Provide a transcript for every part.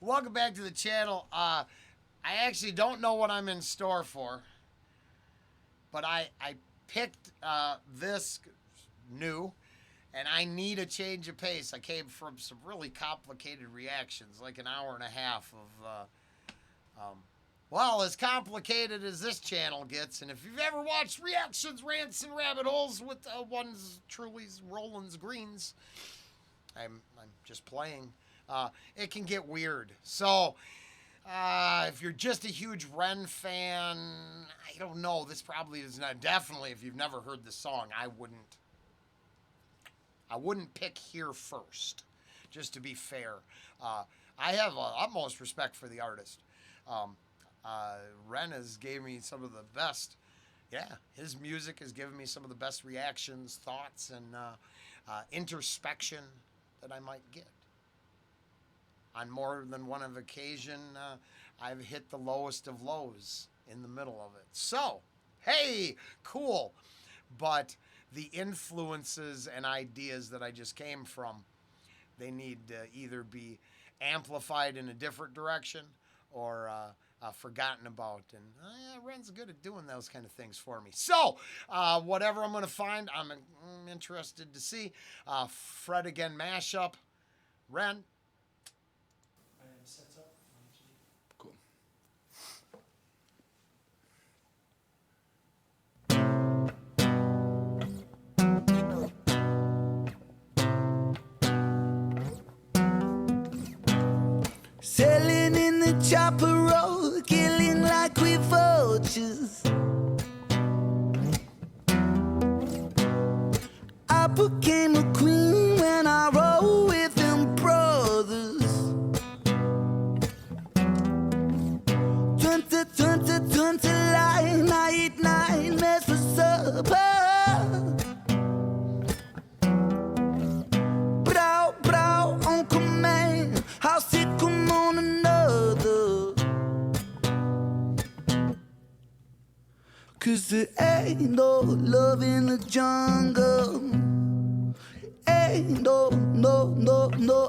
Welcome back to the channel. I actually don't know what I'm in store for, but I picked this new, and I need a change of pace. I came from some really complicated reactions, like an hour and a half of, well, as complicated as this channel gets. And if you've ever watched reactions, rants, and rabbit holes with one's truly's Rollen's greens, I'm just playing. It can get weird. So, if you're just a huge Ren fan, I don't know. This probably is not. Definitely, if you've never heard the song, I wouldn't pick here first. Just to be fair, I have utmost respect for the artist. Ren has gave me some of the best. Yeah, his music has given me some of the best reactions, thoughts, and introspection that I might get. On more than one occasion, I've hit the lowest of lows in the middle of it. So, hey, cool. But the influences and ideas that I just came from, they need to either be amplified in a different direction or forgotten about. And Ren's good at doing those kind of things for me. So, whatever I'm going to find, I'm interested to see. Fred Again mashup. Ren. Sets up. Cool. Sailing in the chopper road, killing like we vultures. I became a queen when I rode with them brothers. 20 line, I eat 9 mess for supper. Brow on command, how sick come on another. Cause there ain't no love in the jungle. Ain't no,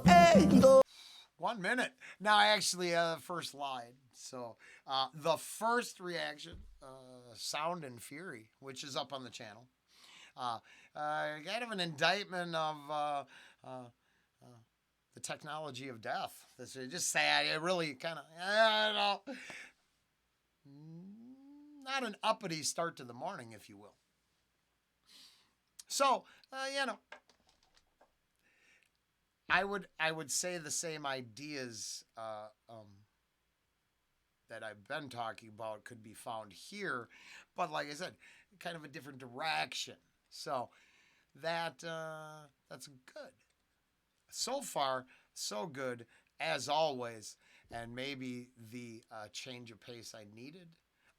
ain't no. 1 minute. Now, actually, first line. So, the first reaction, Sound and Fury, which is up on the channel. Kind of an indictment of the technology of death. This is just sad. It really kind of, I don't know. Not an uppity start to the morning, if you will. So, I would say the same ideas that I've been talking about could be found here, but like I said, kind of a different direction. So that's good. So far, so good as always, and maybe the change of pace I needed.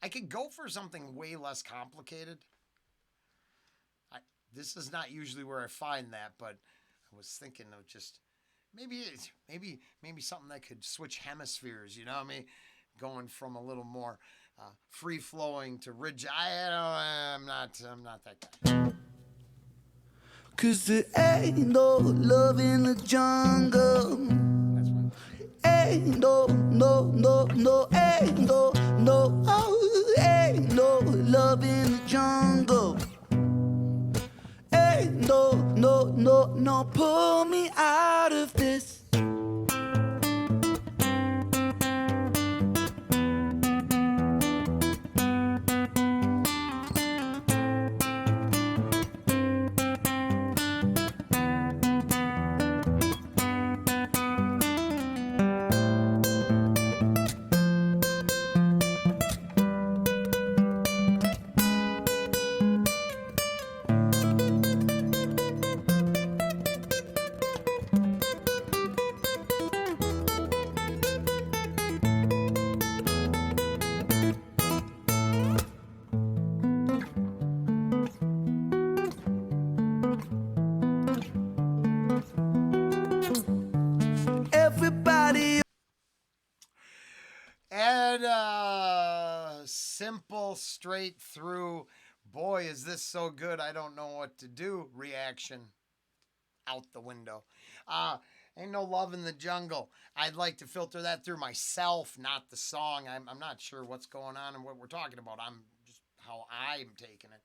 I could go for something way less complicated. This is not usually where I find that, but I was thinking of just maybe something that could switch hemispheres. You know what I mean? Going from a little more free flowing to rigid. I'm not that guy. Cause there ain't no love in the jungle. That's right. Ain't no, ain't no, ain't no love in the jungle. Ain't no, pull me out of this. Everybody. And simple, straight through, boy, is this so good, I don't know what to do reaction out the window. Ain't no love in the jungle. I'd like to filter that through myself, not the song. I'm not sure what's going on and what we're talking about. I'm just how I'm taking it.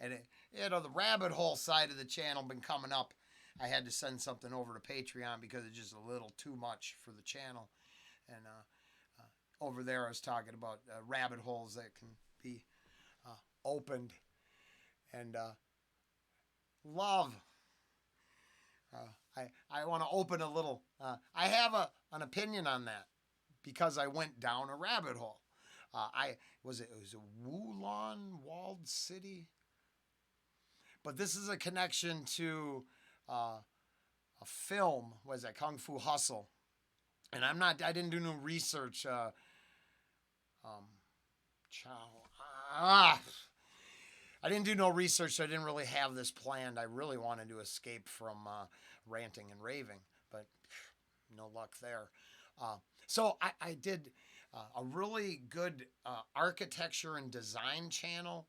And the rabbit hole side of the channel been coming up. I had to send something over to Patreon because it's just a little too much for the channel. And over there, I was talking about rabbit holes that can be opened. And love. I want to open a little. I have an opinion on that because I went down a rabbit hole. It was a Wulon walled city, but this is a connection to a film. Was that Kung Fu Hustle? And I didn't do no research. I didn't do no research, so I didn't really have this planned. I really wanted to escape from ranting and raving, but no luck there. So I did a really good architecture and design channel.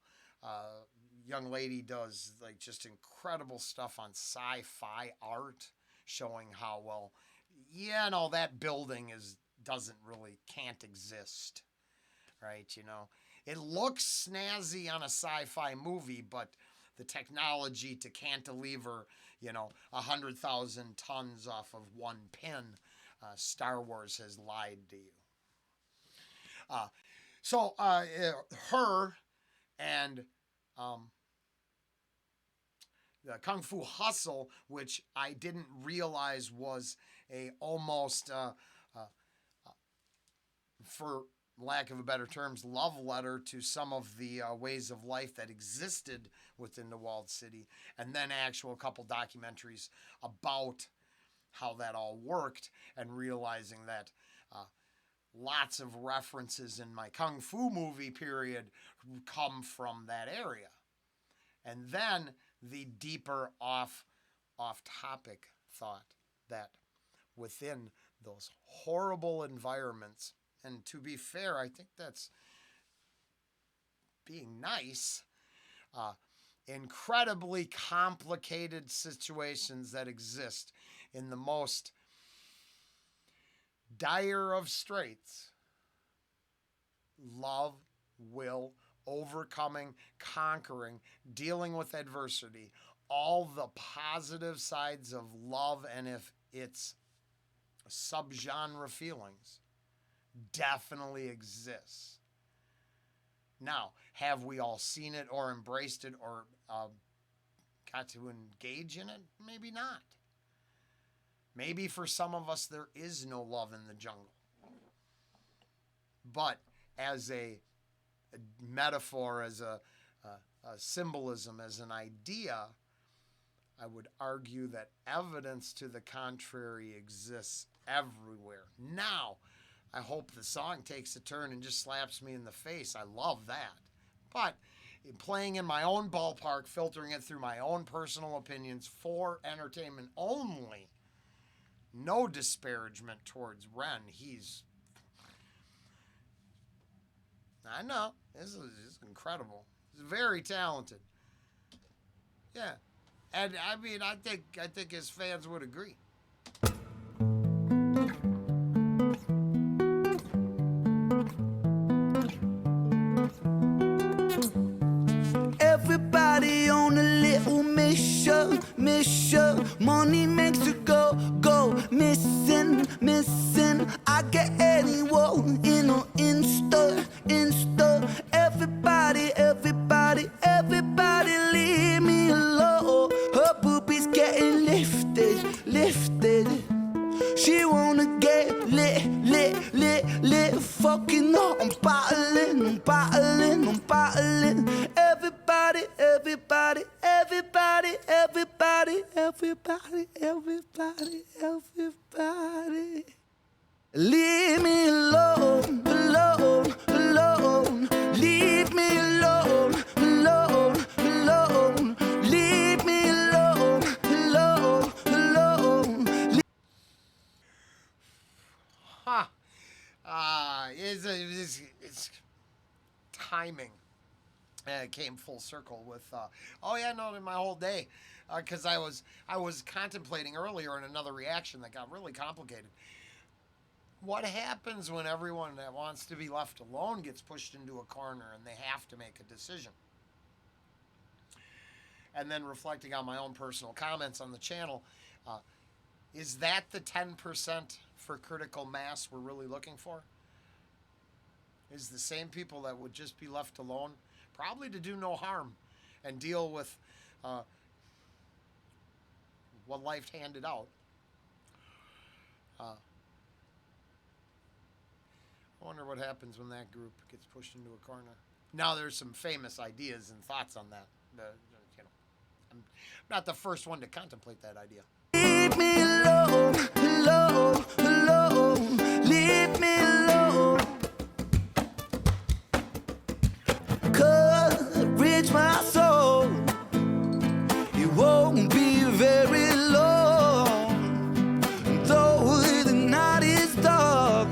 Young lady does like just incredible stuff on sci-fi art, showing how well, yeah, no, that building can't exist, right? It looks snazzy on a sci-fi movie, but the technology to cantilever, 100,000 tons off of one pin, Star Wars has lied to you. So her and the Kung Fu Hustle, which I didn't realize was a almost, for lack of a better terms, love letter to some of the ways of life that existed within the walled city, and then actual couple documentaries about how that all worked, and realizing that lots of references in my Kung Fu movie period come from that area. And then the deeper off-topic thought that within those horrible environments, and to be fair, I think that's being nice, incredibly complicated situations that exist in the most dire of straits, love, will, overcoming, conquering, dealing with adversity, all the positive sides of love, and if it's subgenre feelings, definitely exists. Now, have we all seen it or embraced it or got to engage in it? Maybe not. Maybe for some of us there is no love in the jungle. But as a metaphor, as a symbolism, as an idea, I would argue that evidence to the contrary exists everywhere. Now, I hope the song takes a turn and just slaps me in the face. I love that. But playing in my own ballpark, filtering it through my own personal opinions for entertainment only, no disparagement towards Ren. I know, this is incredible. He's very talented. Yeah. And I mean, I think his fans would agree. Everybody on a little mission. Money makes you go missing. I get anyone in or in store. Everybody, leave me alone. Her boobies getting lifted. She wanna get lit. Fucking no, I'm bottling. Everybody. Leave me alone. Leave me alone. Leave me alone. It's timing. it came full circle with, oh yeah, no, my whole day, because I was contemplating earlier in another reaction that got really complicated. What happens when everyone that wants to be left alone gets pushed into a corner and they have to make a decision? And then reflecting on my own personal comments on the channel, uh, is that the 10% for critical mass we're really looking for? Is the same people that would just be left alone, probably to do no harm and deal with what life handed out. I wonder what happens when that group gets pushed into a corner. Now, there's some famous ideas and thoughts on that. I'm not the first one to contemplate that idea. Leave me alone, alone, alone. Leave me alone. Courage my soul. It won't be very long, though the night is dark.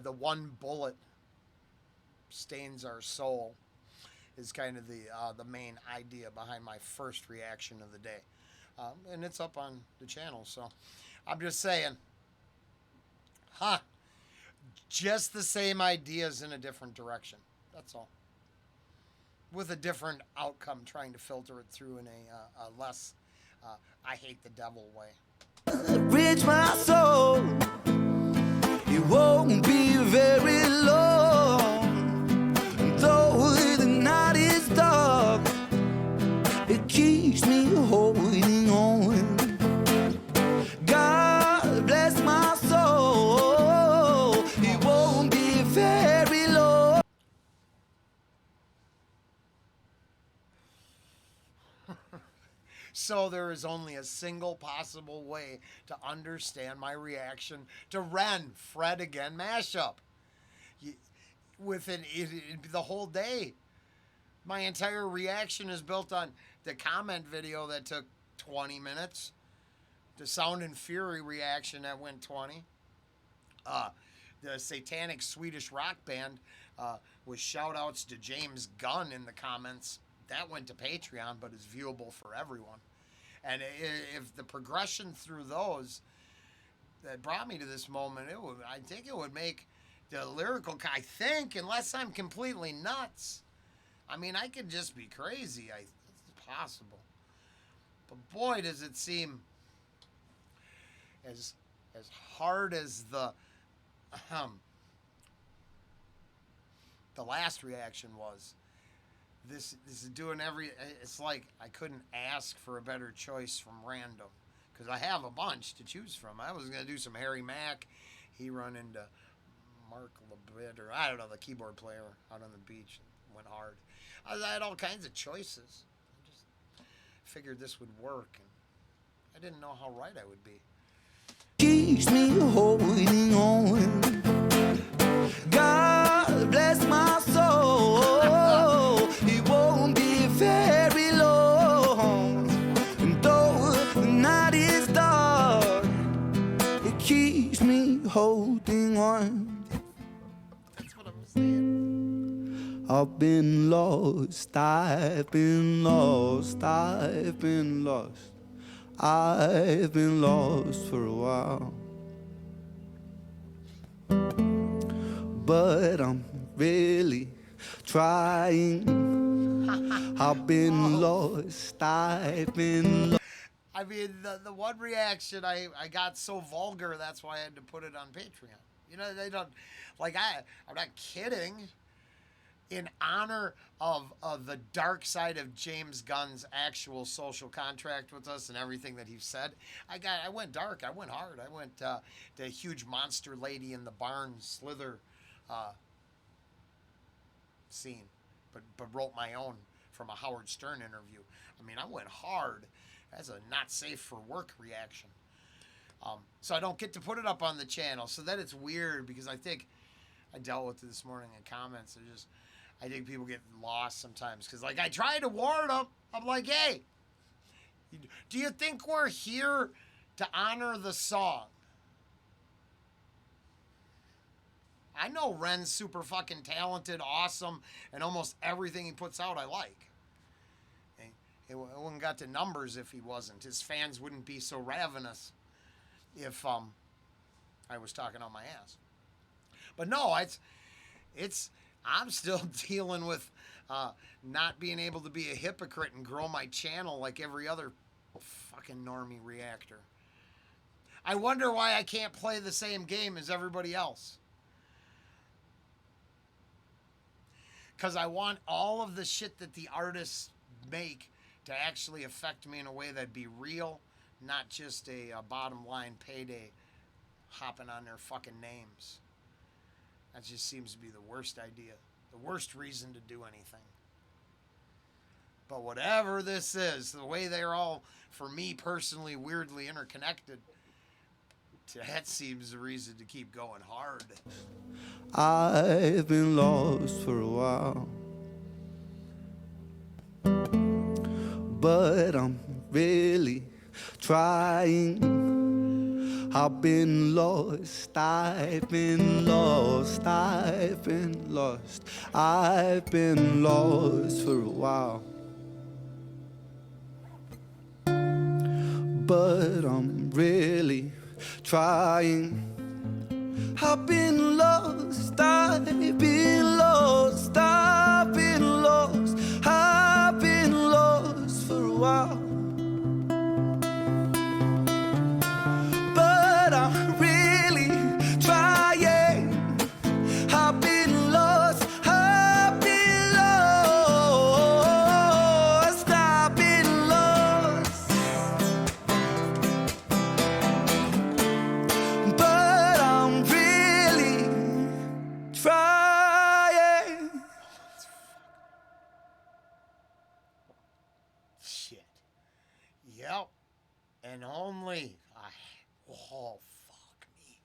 The one bullet stains our soul is kind of the main idea behind my first reaction of the day. And it's up on the channel, so I'm just saying, just the same ideas in a different direction. That's all. With a different outcome, trying to filter it through in a less I hate the devil way. Reach my soul. It won't be very long, though the night is dark. It keeps me holding on. God bless my soul. It won't be very long. So there is only a single possible way to understand my reaction to Ren, Fred Again mashup. Within the whole day, my entire reaction is built on the comment video that took 20 minutes, the Sound and Fury reaction that went 20, the satanic Swedish rock band with shout outs to James Gunn in the comments. That went to Patreon, but is viewable for everyone. And if the progression through those that brought me to this moment, I think it would make the lyrical, I think, unless I'm completely nuts. I mean, I could just be crazy. It's possible. But boy, does it seem as hard as the last reaction was. This is doing it's like I couldn't ask for a better choice from random, because I have a bunch to choose from. I was going to do some Harry Mack. He run into Mark LeBid, or I don't know, the keyboard player out on the beach. Went hard. I had all kinds of choices. I just figured this would work, and I didn't know how right I would be. Keeps me holding on. God bless my soul. It won't be very long, and though the night is dark, it keeps me holding on. That's what I'm saying. I've been lost, I've been lost, I've been lost. I've been lost for a while, but I'm really trying. I've been lost, I've been lost. I mean, the one reaction, I got so vulgar, that's why I had to put it on Patreon. You know, they don't, like, I'm not kidding. In honor of the dark side of James Gunn's actual social contract with us and everything that he said, I went dark. I went hard. I went the huge monster lady in the barn slither scene, but wrote my own from a Howard Stern interview. I mean, I went hard. That's a not safe for work reaction. So I don't get to put it up on the channel. So that it's weird, because I think I dealt with it this morning in comments. I think people get lost sometimes, because, like, I try to warn them. I'm like, hey, do you think we're here to honor the song? I know Ren's super fucking talented, awesome, and almost everything he puts out I like. It wouldn't got the numbers if he wasn't. His fans wouldn't be so ravenous if I was talking on my ass. But no, it's I'm still dealing with not being able to be a hypocrite and grow my channel like every other fucking normie reactor. I wonder why I can't play the same game as everybody else. Because I want all of the shit that the artists make to actually affect me in a way that'd be real, not just a bottom line payday hopping on their fucking names. That just seems to be the worst idea, the worst reason to do anything. But whatever this is, the way they're all, for me personally, weirdly interconnected, that seems the reason to keep going hard. I've been lost for a while, but I'm really trying. I've been lost, I've been lost, I've been lost, I've been lost for a while. But I'm really trying. I've been lost, I've been lost, I've been lost, I've been lost for a while. But I'm really trying. I've been lost, I've been lost, I've been lost. But I'm really trying. Shit. Yep. And only oh fuck me.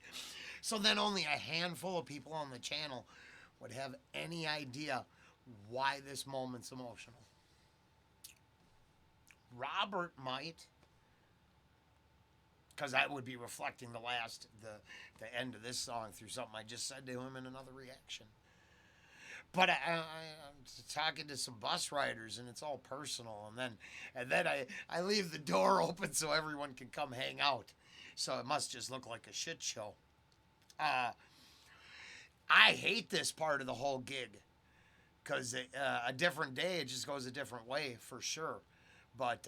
So then only a handful of people on the channel would have any idea why this moment's emotional. Robert might, because that would be reflecting the end of this song through something I just said to him in another reaction. But I'm talking to some bus riders, and it's all personal. And then I leave the door open so everyone can come hang out. So it must just look like a shit show. I hate this part of the whole gig, because a different day it just goes a different way for sure. But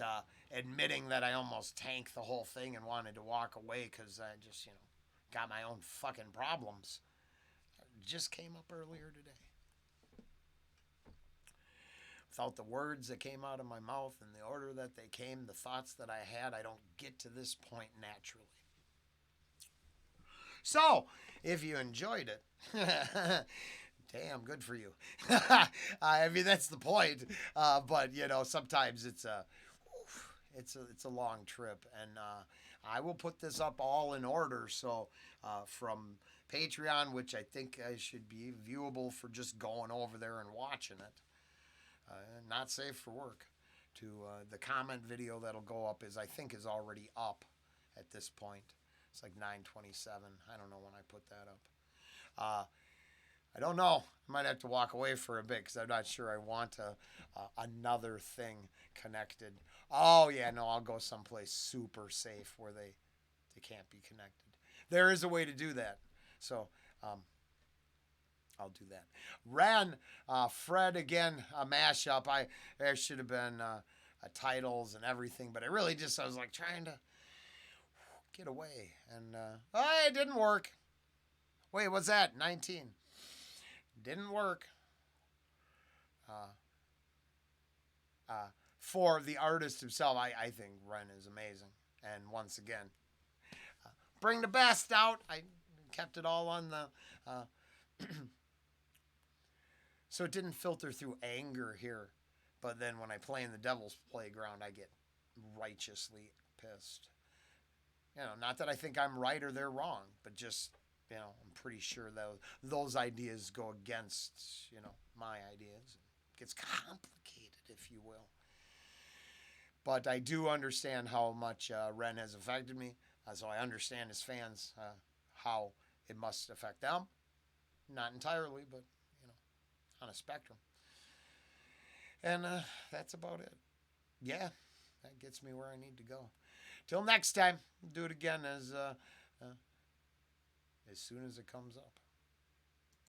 admitting that I almost tanked the whole thing and wanted to walk away because I just got my own fucking problems, just came up earlier today. Without the words that came out of my mouth in the order that they came, the thoughts that I had, I don't get to this point naturally. So, if you enjoyed it, damn good for you. I mean, that's the point. But sometimes it's a long trip, and I will put this up all in order. So, from Patreon, which I think I should be viewable for just going over there and watching it. Not safe for work, to the comment video that'll go up is already up at this point. It's like 9:27. I don't know when I put that up. I don't know. I might have to walk away for a bit because I'm not sure I want another thing connected. Oh yeah, no, I'll go someplace super safe where they can't be connected. There is a way to do that. So I'll do that. Ran, Fred again, a mashup. There should have been titles and everything, but I was like trying to get away, and it didn't work. Wait, what's that? 19. Didn't work. For the artist himself, I think Ren is amazing, and once again, bring the best out. I kept it all on the. So it didn't filter through anger here. But then when I play in the devil's playground, I get righteously pissed. Not that I think I'm right or they're wrong, but just, I'm pretty sure those ideas go against, my ideas. It gets complicated, if you will. But I do understand how much Ren has affected me. So I understand his fans, how it must affect them. Not entirely, but on a spectrum. And that's about it. Yeah, that gets me where I need to go. Till next time, do it again as soon as it comes up.